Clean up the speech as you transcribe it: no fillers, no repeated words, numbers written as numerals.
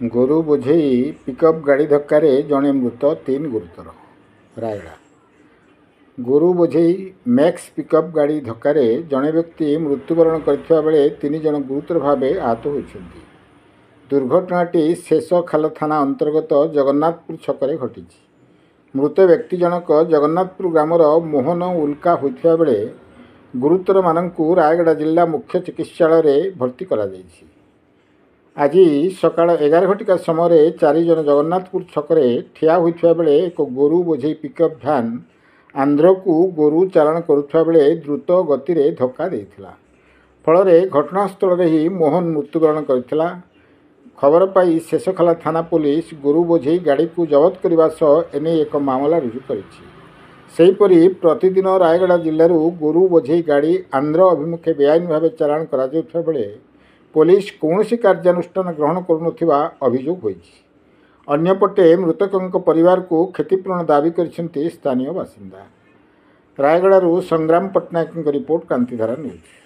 गोरु बोझेई पिकअप गाड़ी धक्कार जड़े मृत 3 गुरुतर। रायगड़ा गोरु बोझेई मैक्स पिकअप गाड़ी धक्कार जड़े व्यक्ति मृत्युवरण करथिबा बेले 3 जन गुरुतर भाव आहत होइछन्ति। दुर्घटनाटी शेषखाल थाना अंतर्गत जगन्नाथपुर छकरे घटी। मृत व्यक्ति जनक जगन्नाथपुर ग्रामर मोहन उल्का होइथिबा बेले गुरुतर मानकु रायगड़ा जिला मुख्य चिकित्सालय भर्ती करा जायछि। आज सकाळ 11 घटिका समय 4 जन जगन्नाथपुर छकरे ठिया होइथिबा बेले एक गोरु बोझेई पिकअप भ्यान आंध्र को गोरु चालाण करुथिबा बेले द्रुत गति रे धक्का देइथिला। फल घटनास्थल रे ही मोहन मृत्युवरण करथिला। खबर पाई शेषखाला थाना पुलिस गोरु बोझेई गाड़ी को जबत करने सह एने एक मामला रुजु करिछि। सेहीपरि प्रतिदिन रायगड़ा जिल्लारू गोरु बोझेई गाड़ी आंध्र अभिमुखे बेआईन भाव चालाण करा जाउथिबा बेले पुलिस कौनसी कार्यानुष्ठान ग्रहण करुनथिबा अभियोग होइछि। अन्यपटे मृतकों परिवार को क्षतिपूरण दाबी करिसेंति स्थानीय बासिंदा। रायगड़ारू संग्राम पट्टनायक रिपोर्ट, क्रांतिधारा न्यूज।